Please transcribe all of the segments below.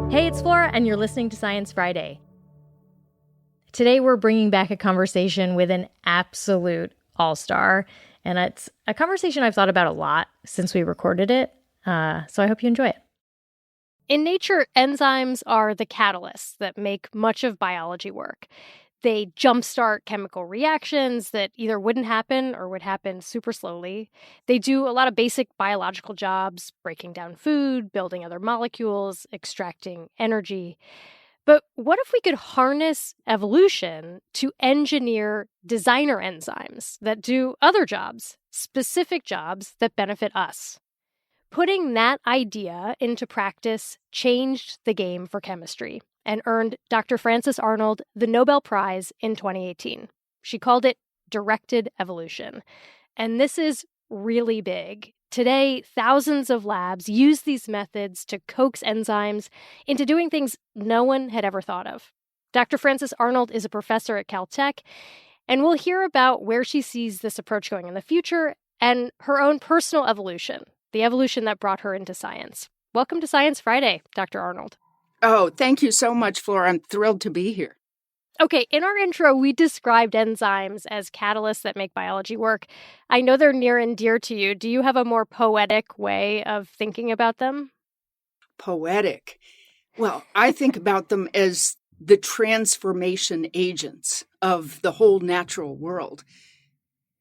Hey, it's Flora, and you're listening to Science Friday. Today, we're bringing back a conversation with an absolute all-star, and it's a conversation I've thought about a lot since we recorded it, so I hope you enjoy it. In nature, enzymes are the catalysts that make much of biology work. They jumpstart chemical reactions that either wouldn't happen or would happen super slowly. They do a lot of basic biological jobs, breaking down food, building other molecules, extracting energy. But what if we could harness evolution to engineer designer enzymes that do other jobs, specific jobs that benefit us? Putting that idea into practice changed the game for chemistry and earned Dr. Frances Arnold the Nobel Prize in 2018. She called it directed evolution. And this is really big. Today, thousands of labs use these methods to coax enzymes into doing things no one had ever thought of. Dr. Frances Arnold is a professor at Caltech, and we'll hear about where she sees this approach going in the future and her own personal evolution, the evolution that brought her into science. Welcome to Science Friday, Dr. Arnold. Oh, thank you so much, Flora. I'm thrilled to be here. Okay, in our intro, we described enzymes as catalysts that make biology work. I know they're near and dear to you. Do you have a more poetic way of thinking about them? Poetic. Well, I think about them as the transformation agents of the whole natural world.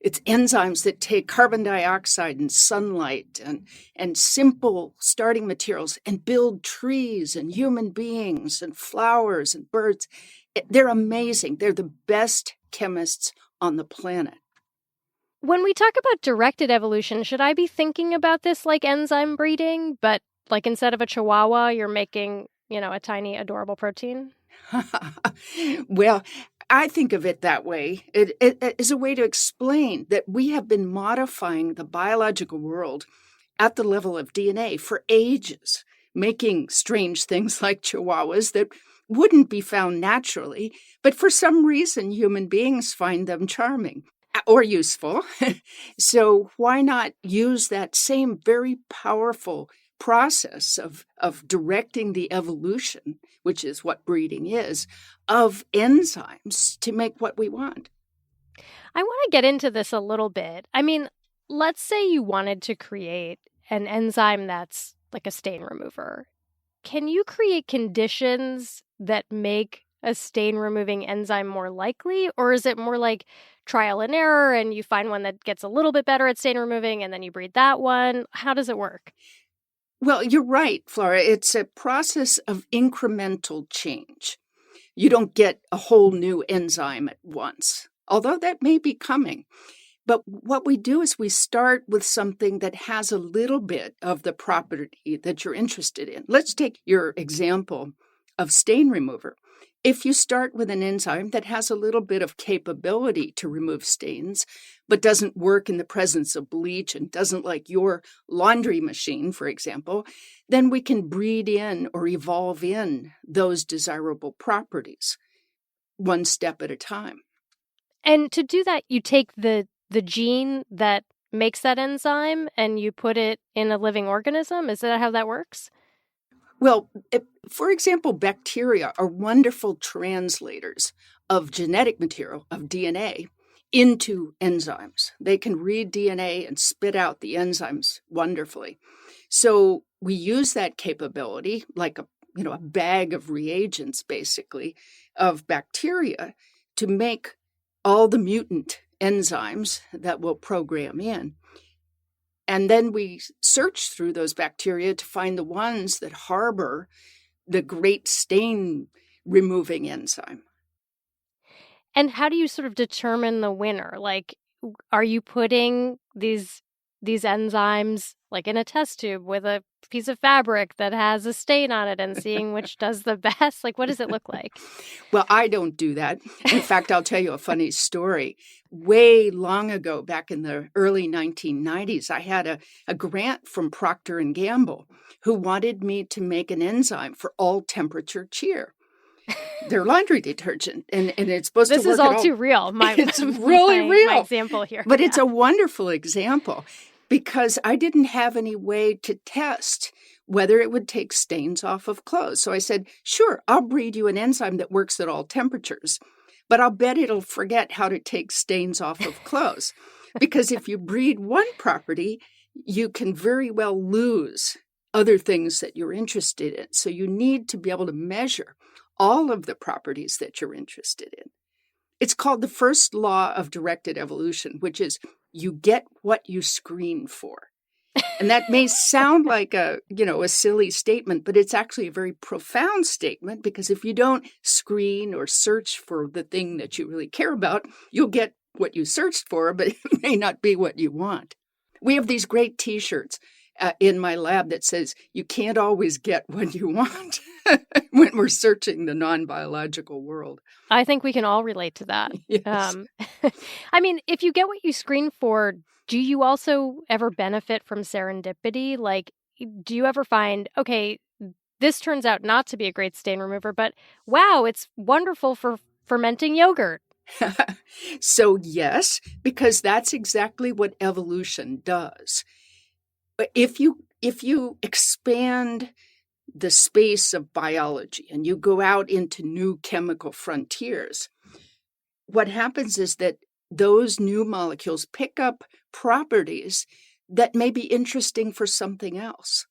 It's enzymes that take carbon dioxide and sunlight and simple starting materials and build trees and human beings and flowers and birds. They're amazing. They're the best chemists on the planet. When we talk about directed evolution, should I be thinking about this like enzyme breeding, but like instead of a chihuahua, you're making, a tiny adorable protein? Well, I think of it that way. It is a way to explain that we have been modifying the biological world at the level of DNA for ages, making strange things like chihuahuas that wouldn't be found naturally, but for some reason human beings find them charming or useful. So why not use that same very powerful process of directing the evolution, which is what breeding is, of enzymes to make what we want? I want to get into this a little bit. I mean, let's say you wanted to create an enzyme that's like a stain remover. Can you create conditions that make a stain-removing enzyme more likely? Or is it more like trial and error and you find one that gets a little bit better at stain removing and then you breed that one? How does it work? Well, you're right, Flora. It's a process of incremental change. You don't get a whole new enzyme at once, although that may be coming. But what we do is we start with something that has a little bit of the property that you're interested in. Let's take your example of stain remover. If you start with an enzyme that has a little bit of capability to remove stains, but doesn't work in the presence of bleach and doesn't like your laundry machine, for example, then we can breed in or evolve in those desirable properties one step at a time. And to do that, you take the gene that makes that enzyme and you put it in a living organism? Is that how that works? Well, for example, bacteria are wonderful translators of genetic material, of DNA, into enzymes. They can read DNA and spit out the enzymes wonderfully. So we use that capability, like a bag of reagents, basically, of bacteria to make all the mutant enzymes that will program in. And then we search through those bacteria to find the ones that harbor the great stain-removing enzyme. And how do you sort of determine the winner? Like, are you putting these enzymes like in a test tube with a piece of fabric that has a stain on it and seeing which does the best? Like, what does it look like? Well, I don't do that. In fact, I'll tell you a funny story. Way long ago, back in the early 1990s, I had a grant from Procter & Gamble who wanted me to make an enzyme for all temperature cheer. Their laundry detergent, and it's supposed to work. This is all too real. It's really real. My example here, but it's a wonderful example. because I didn't have any way to test whether it would take stains off of clothes. So I said, sure, I'll breed you an enzyme that works at all temperatures, but I'll bet it'll forget how to take stains off of clothes. Because if you breed one property, you can very well lose other things that you're interested in. So you need to be able to measure all of the properties that you're interested in. It's called the first law of directed evolution, which is you get what you screen for. And that may sound like a silly statement, but it's actually a very profound statement, because if you don't screen or search for the thing that you really care about, you'll get what you searched for, but it may not be what you want. We have these great T-shirts in my lab that says you can't always get what you want when we're searching the non-biological world. I think we can all relate to that. Yes. I mean, if you get what you screen for, do you also ever benefit from serendipity? Like, do you ever find, okay, this turns out not to be a great stain remover, but wow, it's wonderful for fermenting yogurt? So yes, because that's exactly what evolution does. If you expand the space of biology and you go out into new chemical frontiers, what happens is that those new molecules pick up properties that may be interesting for something else.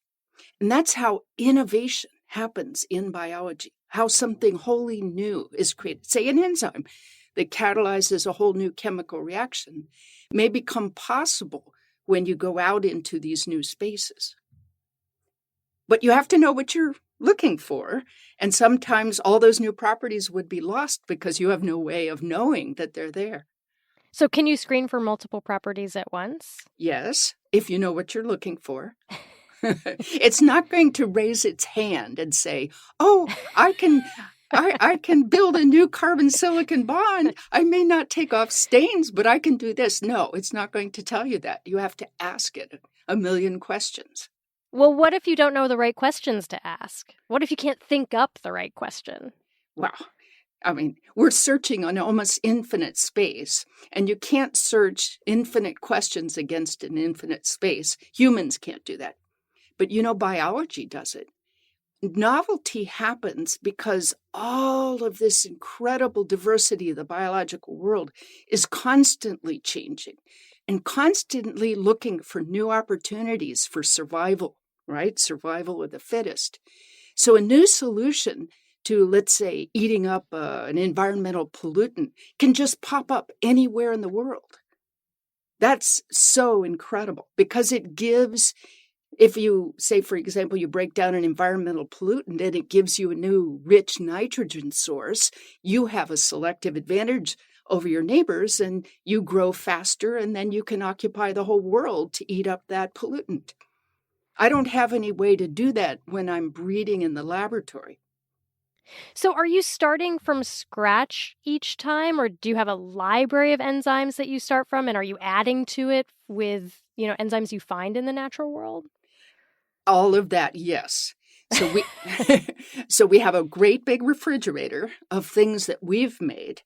And that's how innovation happens in biology, how something wholly new is created. Say an enzyme that catalyzes a whole new chemical reaction may become possible when you go out into these new spaces. But you have to know what you're looking for. And sometimes all those new properties would be lost because you have no way of knowing that they're there. So can you screen for multiple properties at once? Yes, if you know what you're looking for. It's not going to raise its hand and say, oh, I can build a new carbon-silicon bond. I may not take off stains, but I can do this. No, it's not going to tell you that. You have to ask it a million questions. Well, what if you don't know the right questions to ask? What if you can't think up the right question? Wow. I mean, we're searching on almost infinite space, and you can't search infinite questions against an infinite space. Humans can't do that. But biology does it. Novelty happens because all of this incredible diversity of the biological world is constantly changing and constantly looking for new opportunities for survival, right? Survival of the fittest. So a new solution to, let's say, eating up an environmental pollutant can just pop up anywhere in the world. That's so incredible because it gives, if you say, for example, you break down an environmental pollutant and it gives you a new rich nitrogen source, you have a selective advantage over your neighbors and you grow faster, and then you can occupy the whole world to eat up that pollutant. I don't have any way to do that when I'm breeding in the laboratory. So are you starting from scratch each time, or do you have a library of enzymes that you start from, and are you adding to it with, enzymes you find in the natural world? All of that, yes. So we have a great big refrigerator of things that we've made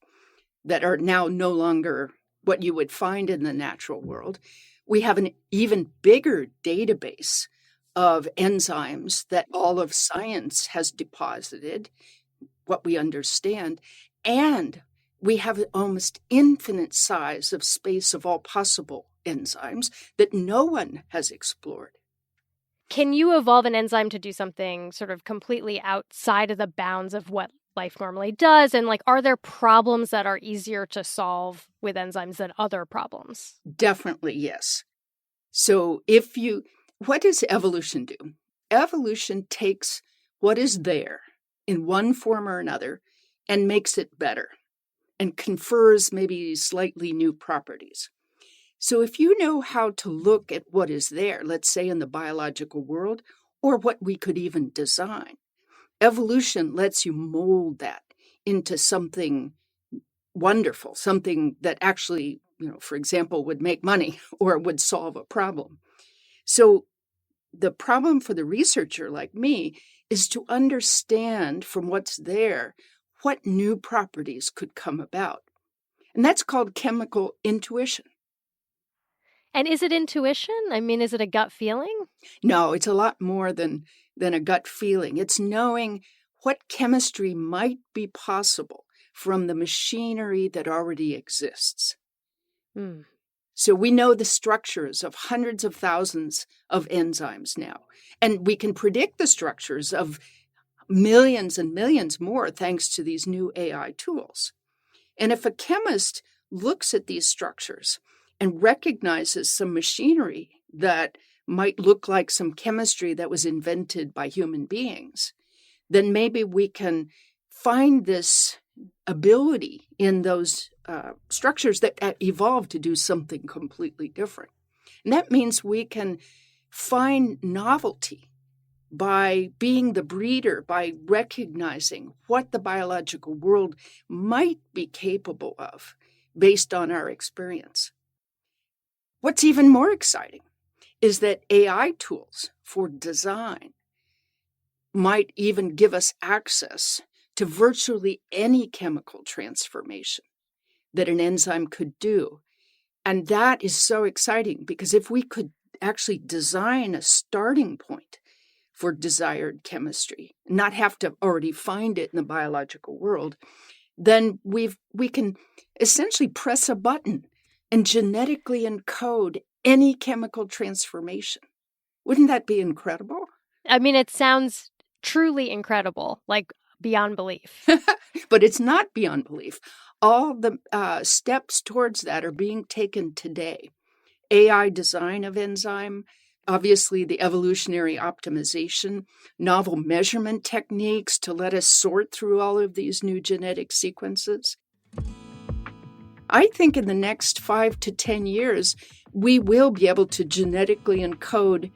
that are now no longer what you would find in the natural world. We have an even bigger database of enzymes that all of science has deposited, what we understand, and we have almost infinite size of space of all possible enzymes that no one has explored. Can you evolve an enzyme to do something sort of completely outside of the bounds of what life normally does? And are there problems that are easier to solve with enzymes than other problems? Definitely, yes. So what does evolution do? Evolution takes what is there in one form or another and makes it better and confers maybe slightly new properties. So if you know how to look at what is there, let's say in the biological world, or what we could even design, evolution lets you mold that into something wonderful, something that actually, for example, would make money or would solve a problem. So the problem for the researcher like me is to understand from what's there what new properties could come about. And that's called chemical intuition. And is it intuition? I mean, is it a gut feeling? No, it's a lot more than a gut feeling. It's knowing what chemistry might be possible from the machinery that already exists. Hmm. So we know the structures of hundreds of thousands of enzymes now, and we can predict the structures of millions and millions more thanks to these new AI tools. And if a chemist looks at these structures and recognizes some machinery that might look like some chemistry that was invented by human beings, then maybe we can find this ability in those structures that evolved to do something completely different. And that means we can find novelty by being the breeder, by recognizing what the biological world might be capable of based on our experience. What's even more exciting is that AI tools for design might even give us access to virtually any chemical transformation that an enzyme could do. And that is so exciting because if we could actually design a starting point for desired chemistry, not have to already find it in the biological world, then we can essentially press a button and genetically encode any chemical transformation. Wouldn't that be incredible? I mean, it sounds truly incredible, like beyond belief. But it's not beyond belief. All the steps towards that are being taken today. AI design of enzyme, obviously the evolutionary optimization, novel measurement techniques to let us sort through all of these new genetic sequences. I think in the next 5 to 10 years, we will be able to genetically encode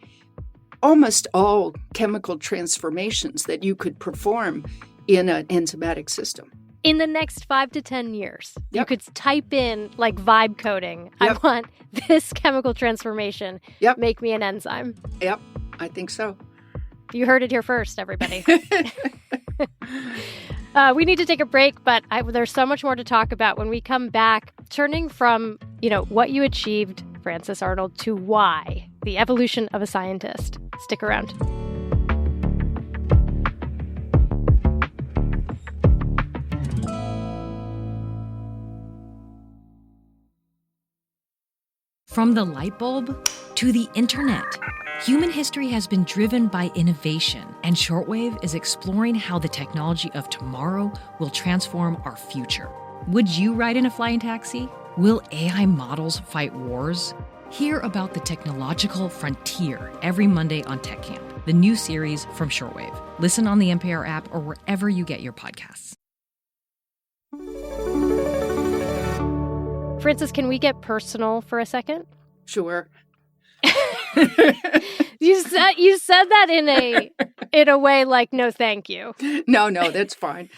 almost all chemical transformations that you could perform in an enzymatic system. In the next 5 to 10 years, Yep. you could type in like vibe coding. Yep. I want this chemical transformation. Yep. Make me an enzyme. Yep, I think so. You heard it here first, everybody. We need to take a break, but there's so much more to talk about when we come back, turning from, what you achieved, Frances Arnold, to why, the evolution of a scientist. Stick around. From the light bulb to the internet, human history has been driven by innovation, and Shortwave is exploring how the technology of tomorrow will transform our future. Would you ride in a flying taxi? Will AI models fight wars? Hear about the technological frontier every Monday on Tech Camp, the new series from Shortwave. Listen on the NPR app or wherever you get your podcasts. Frances, can we get personal for a second? Sure. You said that in a way like, no, thank you. No, that's fine.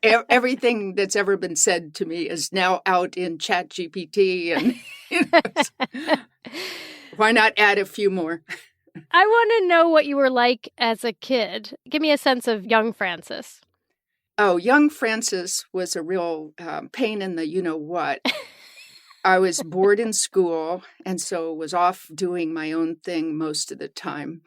Everything that's ever been said to me is now out in ChatGPT, and why not add a few more? I want to know what you were like as a kid. Give me a sense of young Frances. Oh, young Frances was a real pain in the you-know-what. I was bored in school, and so was off doing my own thing most of the time.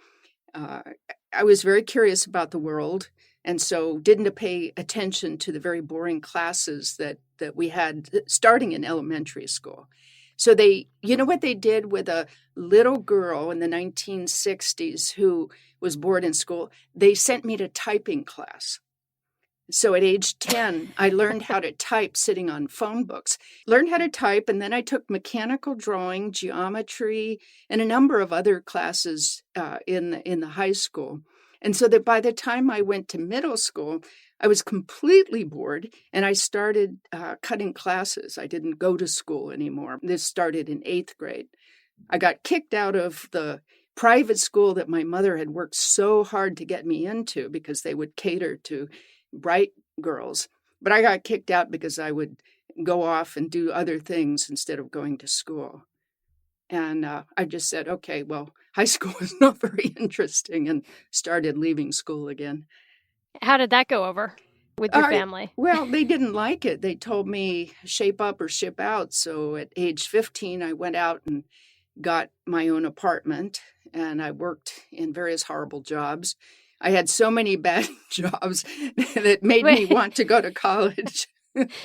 I was very curious about the world, and so didn't pay attention to the very boring classes that we had starting in elementary school. So what they did with a little girl in the 1960s who was bored in school? They sent me to typing class. So at age 10, I learned how to type sitting on phone books, learned how to type, and then I took mechanical drawing, geometry, and a number of other classes in the high school. And so that by the time I went to middle school, I was completely bored, and I started cutting classes. I didn't go to school anymore. This started in 8th grade. I got kicked out of the private school that my mother had worked so hard to get me into because they would cater to bright girls. But I got kicked out because I would go off and do other things instead of going to school. And I just said, okay, well, high school is not very interesting, and started leaving school again. How did that go over with your family? Well, they didn't like it. They told me shape up or ship out. So at age 15, I went out and got my own apartment, and I worked in various horrible jobs. I had so many bad jobs that made me want to go to college.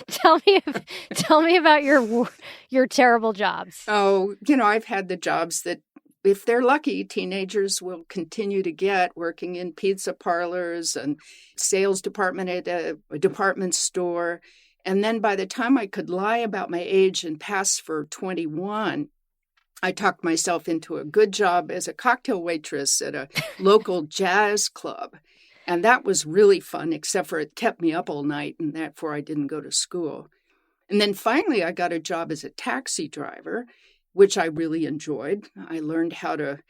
Tell me about your terrible jobs. Oh, I've had the jobs that, if they're lucky, teenagers will continue to get, working in pizza parlors and sales department at a department store. And then by the time I could lie about my age and pass for 21, I talked myself into a good job as a cocktail waitress at a local jazz club. And that was really fun, except for it kept me up all night, and therefore I didn't go to school. And then finally, I got a job as a taxi driver, which I really enjoyed. I learned how to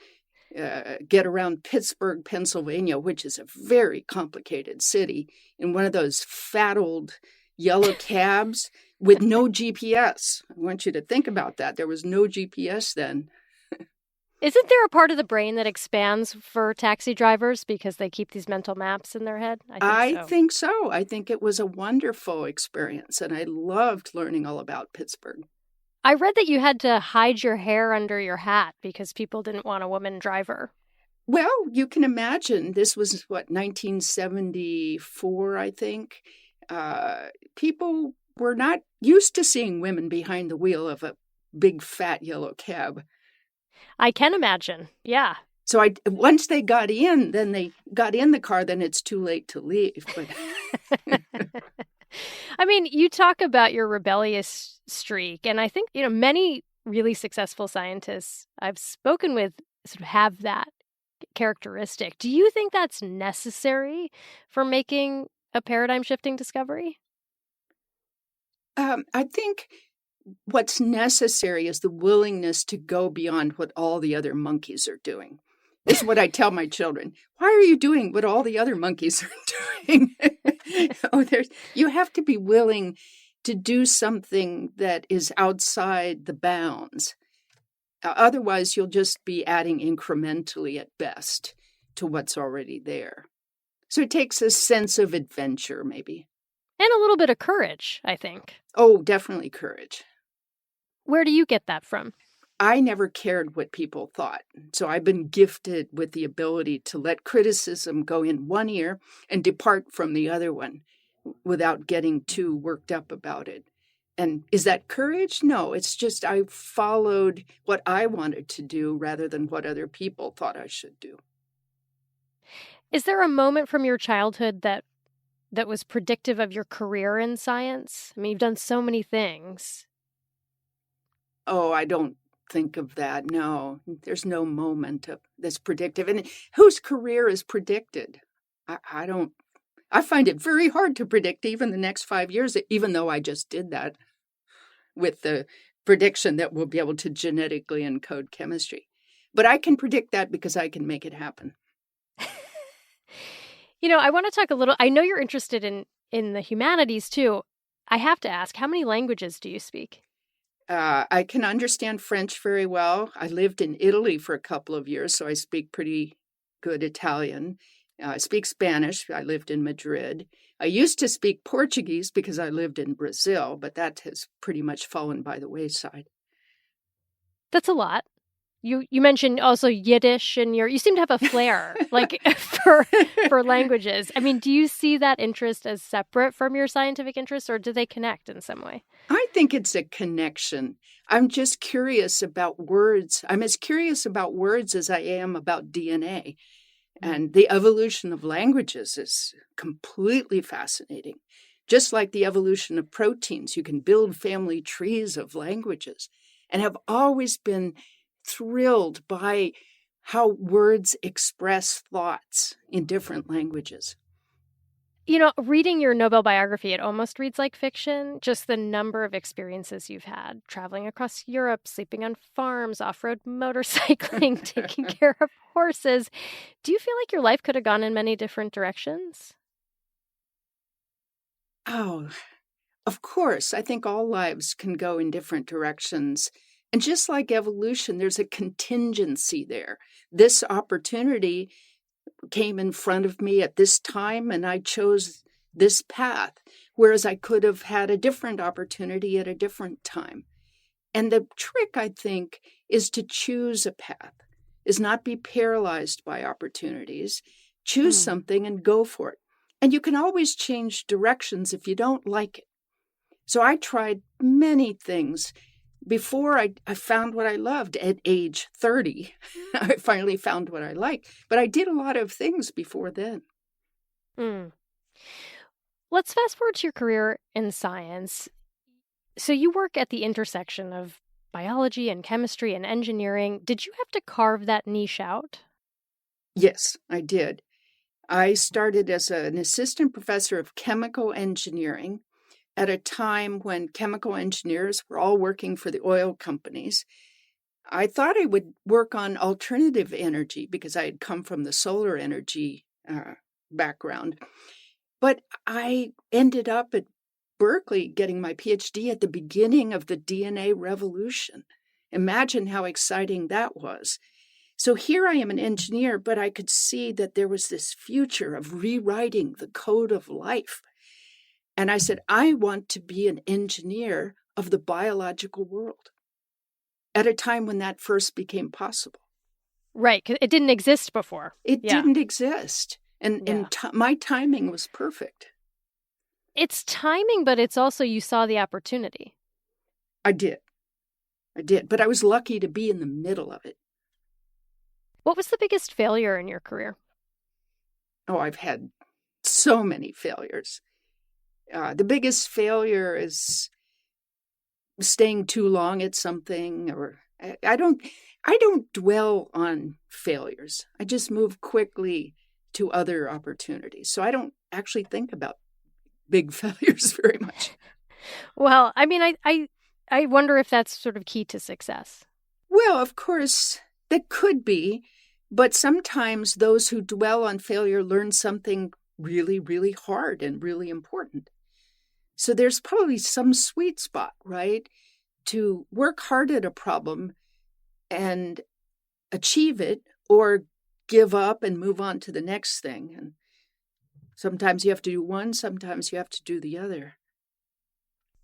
get around Pittsburgh, Pennsylvania, which is a very complicated city, in one of those fat old yellow cabs with no GPS. I want you to think about that. There was no GPS then. Isn't there a part of the brain that expands for taxi drivers because they keep these mental maps in their head? I think so. I think it was a wonderful experience, and I loved learning all about Pittsburgh. I read that you had to hide your hair under your hat because people didn't want a woman driver. Well, you can imagine. This was, 1974, I think. People were not used to seeing women behind the wheel of a big, fat, yellow cab. I can imagine, yeah. So once they got in, then they got in the car, then it's too late to leave. But I mean, you talk about your rebellious streak, and I think, many really successful scientists I've spoken with sort of have that characteristic. Do you think that's necessary for making a paradigm-shifting discovery? I think what's necessary is the willingness to go beyond what all the other monkeys are doing. This is what I tell my children. Why are you doing what all the other monkeys are doing? You have to be willing to do something that is outside the bounds. Otherwise, you'll just be adding incrementally at best to what's already there. So it takes a sense of adventure, maybe. And a little bit of courage, I think. Oh, definitely courage. Where do you get that from? I never cared what people thought. So I've been gifted with the ability to let criticism go in one ear and depart from the other one without getting too worked up about it. And is that courage? No, it's just I followed what I wanted to do rather than what other people thought I should do. Is there a moment from your childhood that was predictive of your career in science? I mean, you've done so many things. Oh, I don't think of that. No, there's no moment that's predictive. And whose career is predicted? I find it very hard to predict even the next 5 years, even though I just did that with the prediction that we'll be able to genetically encode chemistry. But I can predict that because I can make it happen. I want to talk a little, I know you're interested in the humanities too. I have to ask, how many languages do you speak? I can understand French very well. I lived in Italy for a couple of years, so I speak pretty good Italian. I speak Spanish. I lived in Madrid. I used to speak Portuguese because I lived in Brazil, but that has pretty much fallen by the wayside. That's a lot. You mentioned also Yiddish, and you seem to have a flair like for languages. I mean, do you see that interest as separate from your scientific interests, or do they connect in some way? I think it's a connection. I'm just curious about words. I'm as curious about words as I am about DNA. And the evolution of languages is completely fascinating. Just like the evolution of proteins, you can build family trees of languages, and have always been thrilled by how words express thoughts in different languages. Reading your Nobel biography, it almost reads like fiction. Just the number of experiences you've had, traveling across Europe, sleeping on farms, off-road motorcycling, taking care of horses. Do you feel like your life could have gone in many different directions? Oh, of course. I think all lives can go in different directions. And just like evolution, there's a contingency there. This opportunity came in front of me at this time, and I chose this path, whereas I could have had a different opportunity at a different time. And the trick, I think, is to choose a path, is not be paralyzed by opportunities. Choose something and go for it. And you can always change directions if you don't like it. So I tried many things before I found what I loved at age 30. I finally found what I like. But I did a lot of things before then. Let's fast forward to your career in science. So you work at the intersection of biology and chemistry and engineering. Did you have to carve that niche out? Yes, I did. I started as an assistant professor of chemical engineering at a time when chemical engineers were all working for the oil companies. I thought I would work on alternative energy because I had come from the solar energy background. But I ended up at Berkeley getting my PhD at the beginning of the DNA revolution. Imagine how exciting that was. So here I am an engineer, but I could see that there was this future of rewriting the code of life. And I said, I want to be an engineer of the biological world at a time when that first became possible. Right, because it didn't exist before. It didn't exist. And my timing was perfect. It's timing, but it's also you saw the opportunity. I did. But I was lucky to be in the middle of it. What was the biggest failure in your career? Oh, I've had so many failures. The biggest failure is staying too long at something, or I don't dwell on failures. I just move quickly to other opportunities. So I don't actually think about big failures very much. Well, I mean, I wonder if that's sort of key to success. Well, of course, that could be. But sometimes those who dwell on failure learn something really, really hard and really important. So there's probably some sweet spot, right? To work hard at a problem and achieve it, or give up and move on to the next thing. And sometimes you have to do one, sometimes you have to do the other.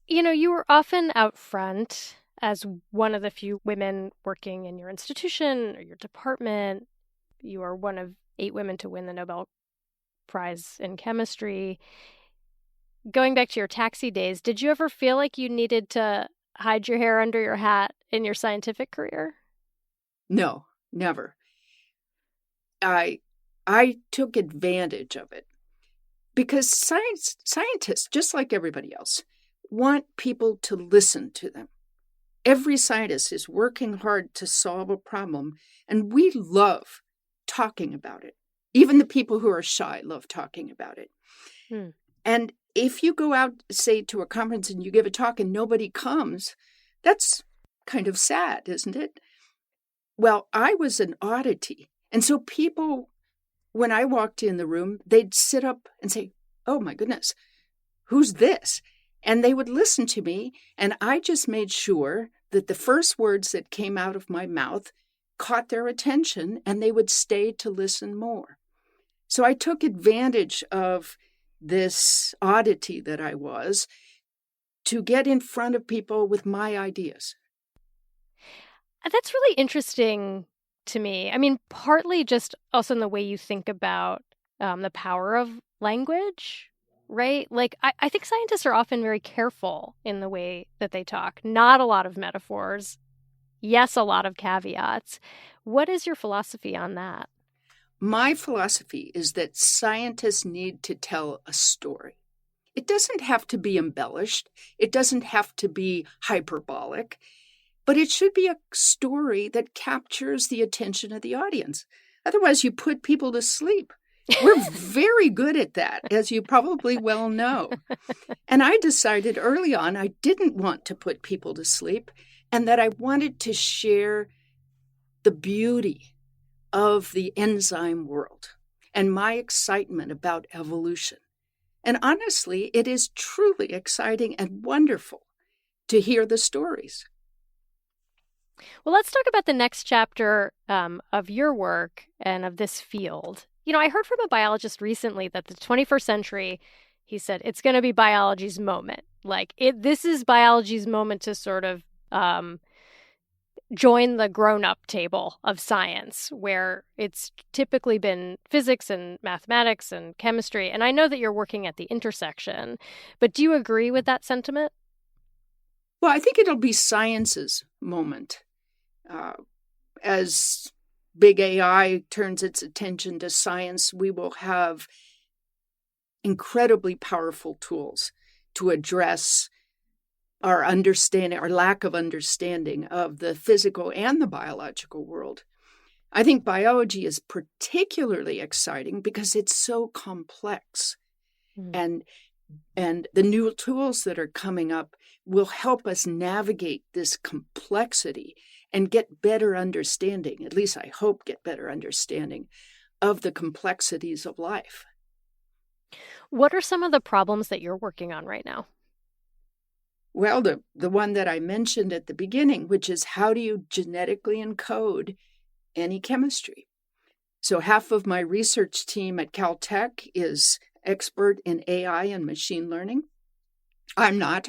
You know, you were often out front as one of the few women working in your institution or your department. You are one of 8 women to win the Nobel Prize in Chemistry. Going back to your taxi days, did you ever feel like you needed to hide your hair under your hat in your scientific career? No, never. I took advantage of it because scientists, just like everybody else, want people to listen to them. Every scientist is working hard to solve a problem, and we love talking about it. Even the people who are shy love talking about it. And if you go out, say, to a conference and you give a talk and nobody comes, that's kind of sad, isn't it? Well, I was an oddity. And so people, when I walked in the room, they'd sit up and say, oh, my goodness, who's this? And they would listen to me. And I just made sure that the first words that came out of my mouth caught their attention, and they would stay to listen more. So I took advantage of this oddity that I was to get in front of people with my ideas. That's really interesting to me. I mean, partly just also in the way you think about the power of language, right? Like, I think scientists are often very careful in the way that they talk. Not a lot of metaphors. Yes, a lot of caveats. What is your philosophy on that? My philosophy is that scientists need to tell a story. It doesn't have to be embellished. It doesn't have to be hyperbolic, but it should be a story that captures the attention of the audience. Otherwise, you put people to sleep. We're very good at that, as you probably well know. And I decided early on I didn't want to put people to sleep, and that I wanted to share the beauty of the enzyme world and my excitement about evolution. And honestly, it is truly exciting and wonderful to hear the stories. Well, let's talk about the next chapter of your work and of this field. You know, I heard from a biologist recently that the 21st century, he said, it's going to be biology's moment. Like, this is biology's moment to sort of join the grown-up table of science, where it's typically been physics and mathematics and chemistry. And I know that you're working at the intersection, but do you agree with that sentiment? Well, I think it'll be science's moment. As big AI turns its attention to science, we will have incredibly powerful tools to address our understanding, our lack of understanding of the physical and the biological world. I think biology is particularly exciting because it's so complex. And the new tools that are coming up will help us navigate this complexity and get better understanding, at least I hope get better understanding, of the complexities of life. What are some of the problems that you're working on right now? Well, the one that I mentioned at the beginning, which is how do you genetically encode any chemistry? So half of my research team at Caltech is expert in AI and machine learning. I'm not.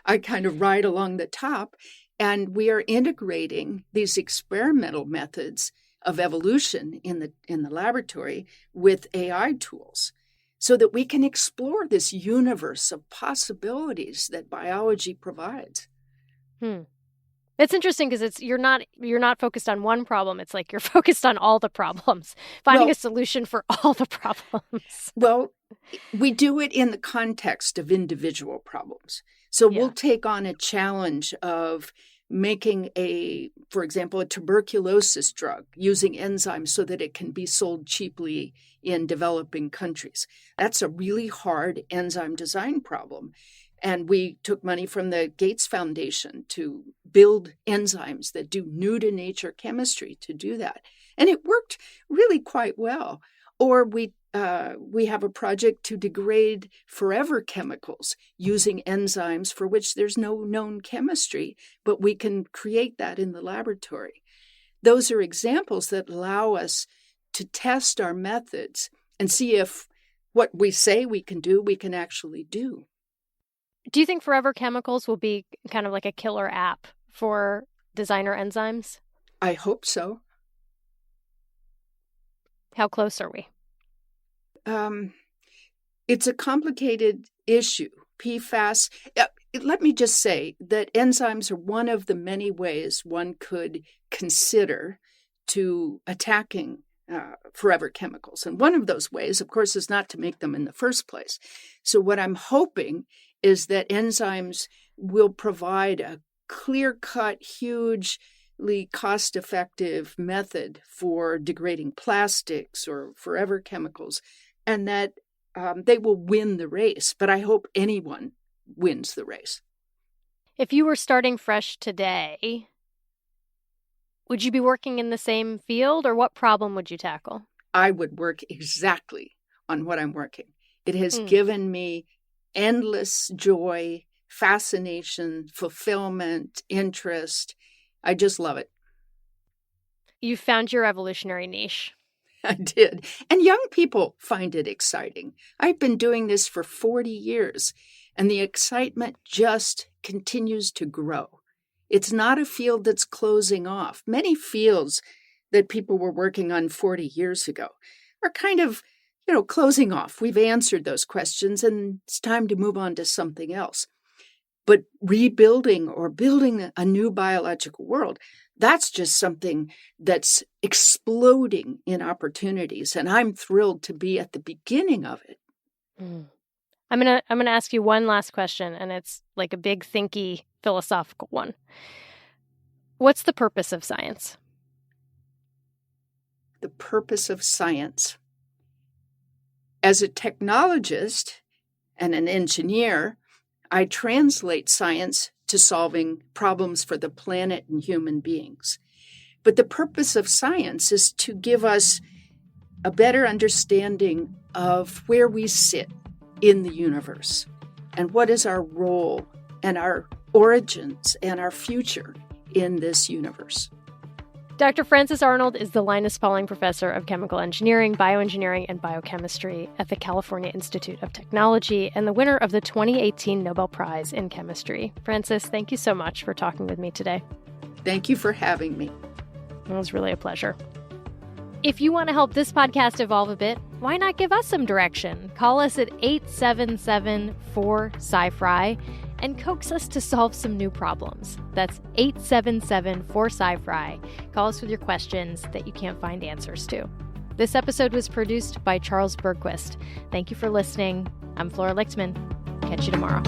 I kind of ride along the top, and we are integrating these experimental methods of evolution in the laboratory with AI tools, so that we can explore this universe of possibilities that biology provides. It's interesting because you're not focused on one problem. It's like you're focused on all the problems, finding a solution for all the problems. Well, we do it in the context of individual problems. So we'll take on a challenge of making for example, a tuberculosis drug using enzymes so that it can be sold cheaply in developing countries. That's a really hard enzyme design problem. And we took money from the Gates Foundation to build enzymes that do new-to-nature chemistry to do that. And it worked really quite well. Or we have a project to degrade forever chemicals using enzymes for which there's no known chemistry, but we can create that in the laboratory. Those are examples that allow us to test our methods and see if what we say we can actually do. Do you think forever chemicals will be kind of like a killer app for designer enzymes? I hope so. How close are we? It's a complicated issue. PFAS. Let me just say that enzymes are one of the many ways one could consider to attacking forever chemicals. And one of those ways, of course, is not to make them in the first place. So what I'm hoping is that enzymes will provide a clear-cut, hugely cost-effective method for degrading plastics or forever chemicals, and that they will win the race. But I hope anyone wins the race. If you were starting fresh today, would you be working in the same field, or what problem would you tackle? I would work exactly on what I'm working. It has given me endless joy, fascination, fulfillment, interest. I just love it. You found your evolutionary niche. I did. And young people find it exciting. I've been doing this for 40 years, and the excitement just continues to grow. It's not a field that's closing off. Many fields that people were working on 40 years ago are kind of, closing off. We've answered those questions, and it's time to move on to something else. But rebuilding or building a new biological world, that's just something that's exploding in opportunities, and I'm thrilled to be at the beginning of it. I'm gonna ask you one last question, and it's like a big, thinky, philosophical one. What's the purpose of science? The purpose of science. As a technologist and an engineer, I translate science to solving problems for the planet and human beings. But the purpose of science is to give us a better understanding of where we sit in the universe and what is our role and our origins and our future in this universe. Dr. Frances Arnold is the Linus Pauling Professor of Chemical Engineering, Bioengineering, and Biochemistry at the California Institute of Technology and the winner of the 2018 Nobel Prize in Chemistry. Frances, thank you so much for talking with me today. Thank you for having me. It was really a pleasure. If you want to help this podcast evolve a bit, why not give us some direction? Call us at 877-4-SciFri and coax us to solve some new problems. That's 877-4-SciFri. Call us with your questions that you can't find answers to. This episode was produced by Charles Bergquist. Thank you for listening. I'm Flora Lichtman. Catch you tomorrow.